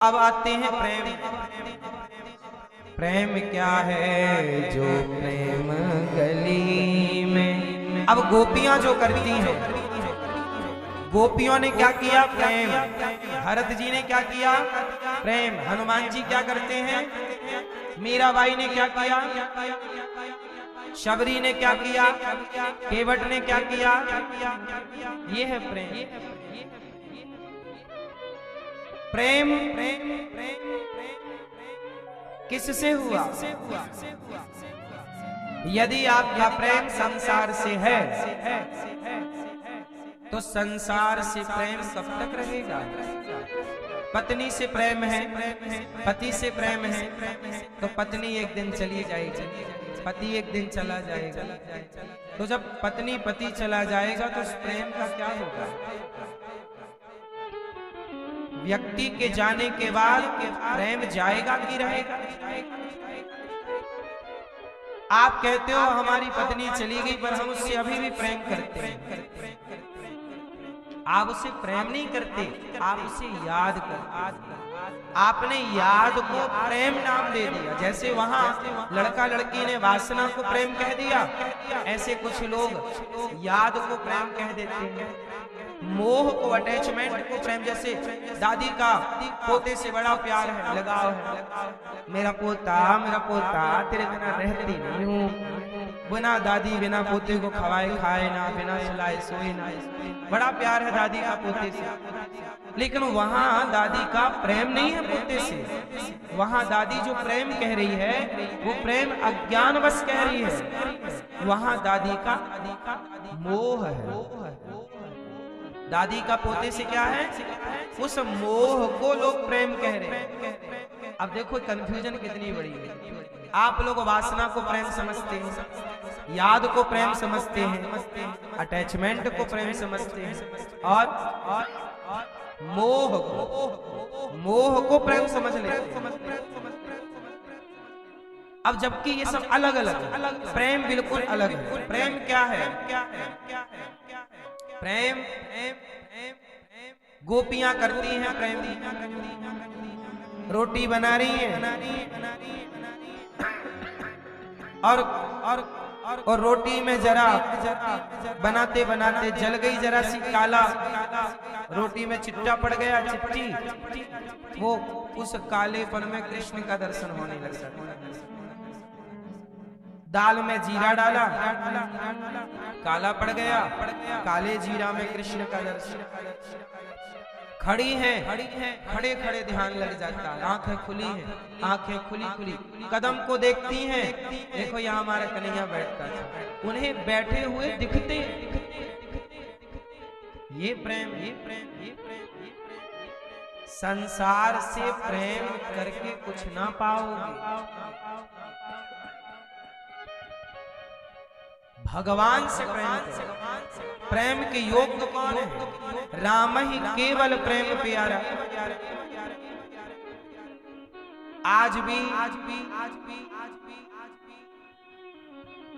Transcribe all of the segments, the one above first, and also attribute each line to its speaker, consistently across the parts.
Speaker 1: अब आते हैं प्रेम। प्रेम क्या है जो प्रेम गली में। अब गोपियां जो करती हैं, गोपियों ने क्या किया? प्रेम। भरत जी ने क्या किया? प्रेम। हनुमान जी क्या करते हैं? मीराबाई ने क्या किया? शबरी ने क्या किया? केवट ने क्या किया? ये है प्रेम। प्रेम किससे हुआ? यदि आपका प्रेम संसार से है तो संसार से प्रेम कब तक रहेगा? पत्नी से प्रेम है, पति से प्रेम है तो पत्नी एक दिन चली जाएगी, पति एक दिन चला जाएगा। तो जब पत्नी पति चला जाएगा तो उस प्रेम का क्या होगा? व्यक्ति के जाने के बाद प्रेम जाएगा कि रहेगा? आप कहते हो हमारी पत्नी चली गई पर हम उससे अभी भी प्रेम करते हैं। आप उसे प्रेम नहीं करते, आप उसे याद करते। आपने याद को प्रेम नाम दे दिया। जैसे वहां लड़का लड़की ने वासना को प्रेम कह दिया, ऐसे कुछ लोग याद को प्रेम कह देते हैं, मोह को, अटैचमेंट को प्रेम। जैसे दादी का पोते से बड़ा प्यार है, लगाव है। मेरा पोता तेरे बिना रहती नहीं हूँ। बिना दादी बिना पोते को खवाए खाए ना, बिना सुलाए सोए ना। बड़ा प्यार है दादी का पोते से, लेकिन वहां दादी का प्रेम नहीं है पोते से। वहां दादी जो प्रेम कह रही है वो प्रेम अज्ञानवश कह रही है। वहां दादी का मोह है। दादी का पोते से क्या है? उस मोह को लोग प्रेम कह रहे हैं। अब देखो कंफ्यूजन कितनी बड़ी है। आप लोग वासना को प्रेम समझते हैं, याद को प्रेम समझते हैं, अटैचमेंट को प्रेम समझते हैं और मोह को प्रेम समझ लेते हैं। अब जबकि ये सब अलग अलग, प्रेम बिल्कुल अलग है। प्रेम क्या है? प्रेम गोपियां करती हैं प्रेम। रोटी बना रही हैं और रोटी में जरा बनाते बनाते जल गई जरा सी काला, रोटी में चिट्टा पड़ गया, चिट्टी। वो उस कालेपन में कृष्ण का दर्शन होने लगा। दाल में जीरा डाला, काला पड़ गया, काले जीरा में कृष्ण का दर्शन। खड़ी हैं, खड़े खड़े ध्यान लग जाता है। आंखें खुली हैं, आंखें खुली कदम को देखती हैं। देखो यहाँ हमारा कन्हैया बैठता था, उन्हें बैठे हुए दिखते। ये प्रेम। संसार से प्रेम करके कुछ ना पाओगे, भगवान से प्रेम करो। प्रेम के योग्य कौन है? राम ही केवल प्रेम प्यारा। आज भी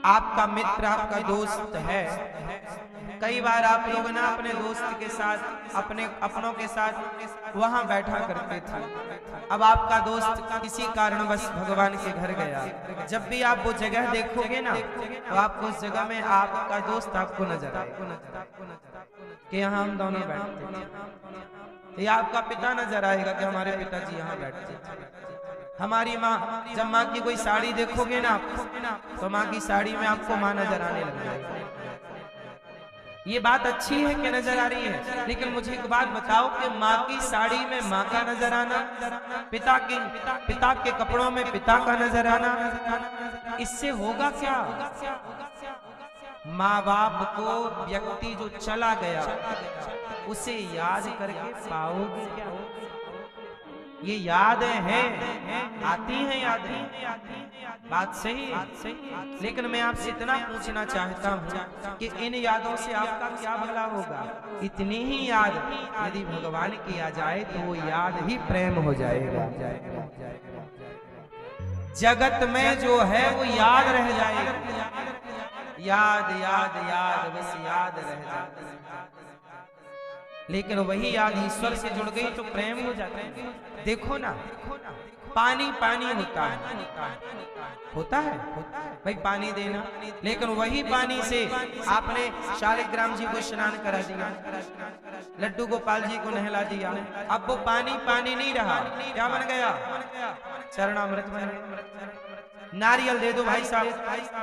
Speaker 1: आपका मित्र, आपका दोस्त है। कई बार आप लोग ना अपने दोस्त के साथ, अपनों के साथ वहां बैठा करते थे। अब आपका दोस्त किसी कारणवश भगवान के घर गया। जब भी आप वो जगह देखोगे ना तो आपको उस जगह में आपका दोस्त आपको नजर आएगा कि यहाँ हम दोनों बैठते थे। या आपका पिता नजर आएगा कि हमारे पिताजी यहाँ बैठते थे। हमारी माँ, जब माँ की कोई साड़ी देखोगे ना तो माँ की साड़ी में आपको माँ नजर आने लग जाएगी। ये बात अच्छी है कि नजर आ रही है, लेकिन मुझे एक बात बताओ कि माँ की साड़ी में माँ का नजर आना, पिता के कपड़ों में पिता का नजर आना, इससे होगा क्या? माँ बाप को व्यक्ति जो चला गया उसे याद करके पाओगे क्या? ये यादें हैं, आती हैं यादें, बात सही है। लेकिन मैं आपसे इतना पूछना चाहता हूँ कि इन यादों से आपका क्या भला होगा? इतनी ही याद यदि भगवान की आ जाए तो वो याद ही प्रेम हो जाएगा। जगत में जो है वो याद रह जाएगा। याद याद याद बस याद रह जाएगा। लेकिन वही याद ईश्वर से जुड़ गई तो प्रेम हो जाता है। देखो ना, पानी पानी होता है भाई, पानी देना, लेकिन वही पानी से आपने शालिग्राम जी को स्नान करा दिया, लड्डू गोपाल जी को नहला दिया, अब वो पानी पानी नहीं रहा, क्या बन गया? चरणामृत बन गया। नारियल दे दो भाई साहब,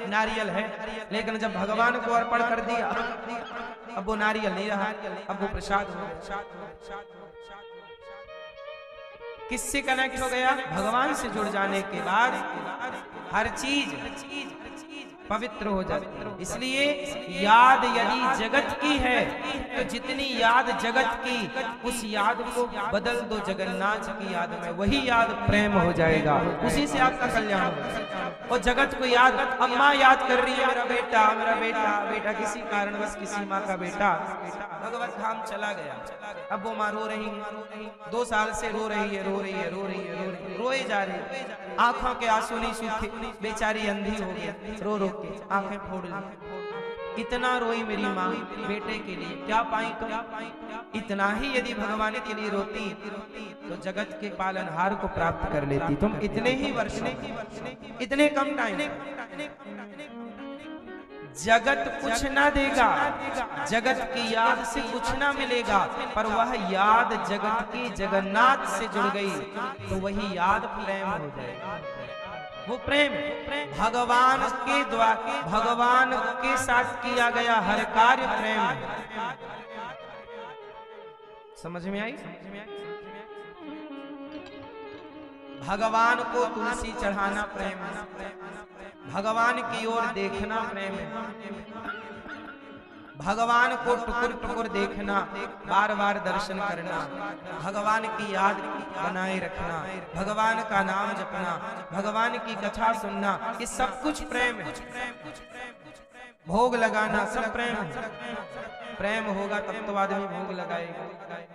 Speaker 1: नारियल है, लेकिन जब भगवान को अर्पण कर दिया अब वो नारियल नहीं रहा, अब वो प्रसाद हो। किससे कनेक्ट हो गया? भगवान से जुड़ जाने के बाद हर चीज पवित्र हो जाती है। इसलिए याद यदि जगत की है तो जितनी याद जगत की, उस याद को बदल दो जगन्नाथ की याद में, वही याद प्रेम हो जाएगा, उसी से आपका कल्याण होगा। और जगत को याद, अम्मा याद कर रही है मेरा बेटा, मेरा बेटा, बेटा किसी कारणवश किसी माँ का बेटा भगवत धाम चला गया, अब वो माँ रो रही, 2 साल से रो रही है, रो रही है, रो रही है, रोए जा रही है, आंखों के आंसू नहीं सूखे, बेचारी अंधी हो गई, रो रो के आंखें फोड़ ली। इतना रोई मेरी माँ बेटे के लिए, क्या पाई तो इतना ही यदि भगवान के लिए रोती तो जगत के पालनहार को प्राप्त कर लेती। तुम इतने ही वर्ष में, इतने कम टाइम, जगत कुछ ना देगा, जगत की याद से कुछ ना मिलेगा, पर वह याद जगत की जगन्नाथ से जुड़ गई तो वही याद प्रेम हो जाएगा। वो प्रेम भगवान के द्वारा, भगवान के साथ किया गया हर कार्य प्रेम है। समझ में आई? भगवान को तुलसी चढ़ाना प्रेम है, भगवान की ओर देखना प्रेम है, भगवान को टुकुर टुकुर देखना, बार बार दर्शन करना, भगवान की याद बनाए रखना, भगवान का नाम जपना, भगवान की कथा सुनना, ये सब कुछ प्रेम है। भोग लगाना सब प्रेम है। प्रेम होगा तब तो आदमी भोग लगाएगा,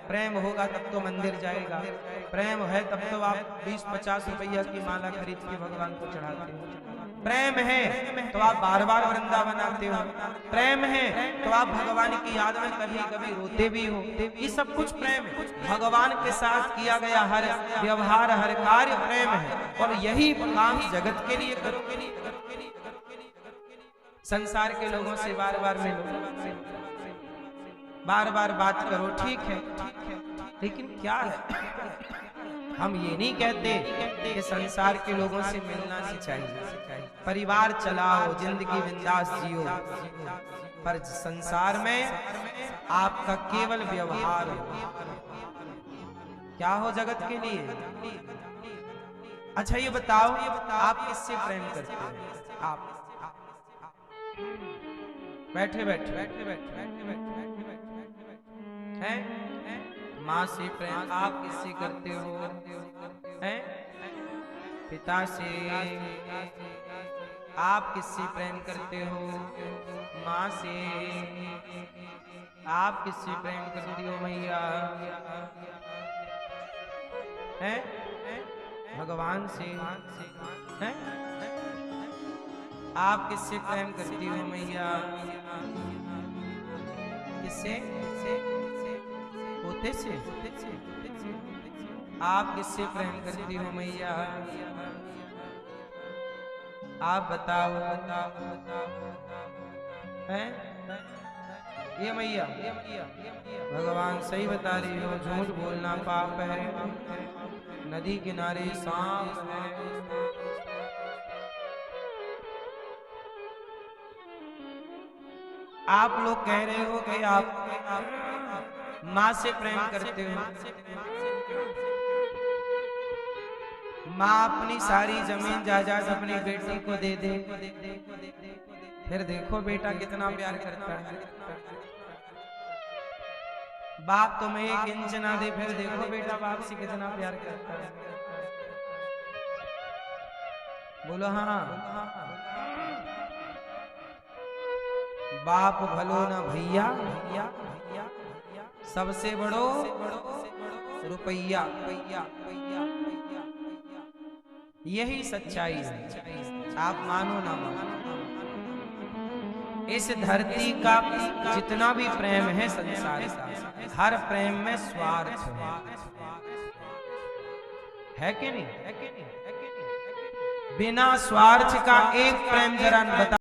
Speaker 1: प्रेम होगा तब तो मंदिर जाएगा, प्रेम है तब तो आप 20-50 रुपया की माला खरीद के भगवान को चढ़ाते हो, प्रेम है तो आप बार बार वृंदावन आते हो, प्रेम है तो आप भगवान की याद में कभी कभी रोते भी हो। ये सब कुछ प्रेम है। भगवान के साथ किया गया हर व्यवहार, हर कार्य प्रेम है। और यही काम जगत के लिए करो, संसार के लोगों से बार बार मिलो, बार बार बात करो, ठीक है, लेकिन क्या है, हम ये नहीं कहते कि संसार के लोगों से मिलना नहीं चाहिए, परिवार चलाओ, जिंदगी बिंदास जियो, पर संसार में आपका केवल व्यवहार हो, क्या हो जगत के लिए। अच्छा ये बताओ, आप किससे प्रेम करते हैं? आप बैठे बैठे बैठे बैठे बैठे हैं, माँ से प्रेम आप किससे करते हो? हैं? पिता से। आप किससे प्रेम करते हो? माँ से। आप किससे प्रेम करती हो मैया? हैं? भगवान से। हैं? आप किससे प्रेम करती हो मैया? किससे? होते से। आप किससे प्रेम करती हो मैया? आप बताओ। हैं? ये मैया भगवान सही बता रही हो, झूठ बोलना पाप है, नदी किनारे सांप है। आप लोग कह रहे हो कि आप माँ से प्रेम करते हो। माँ अपनी सारी जमीन जायदाद अपनी बेटी को दे दे, फिर देखो बेटा कितना प्यार करता है। बाप तुम्हें 1 इंच ना दे, फिर देखो बेटा बाप से कितना प्यार करता है। बोलो हाँ। बाप भलो ना भैया, सबसे बड़ो रुपया। यही सच्चाई है, आप मानो ना मानो। इस धरती का जितना भी प्रेम है संसार का, हर प्रेम में स्वार्थ है कि नहीं? बिना स्वार्थ का एक प्रेम जरा बता।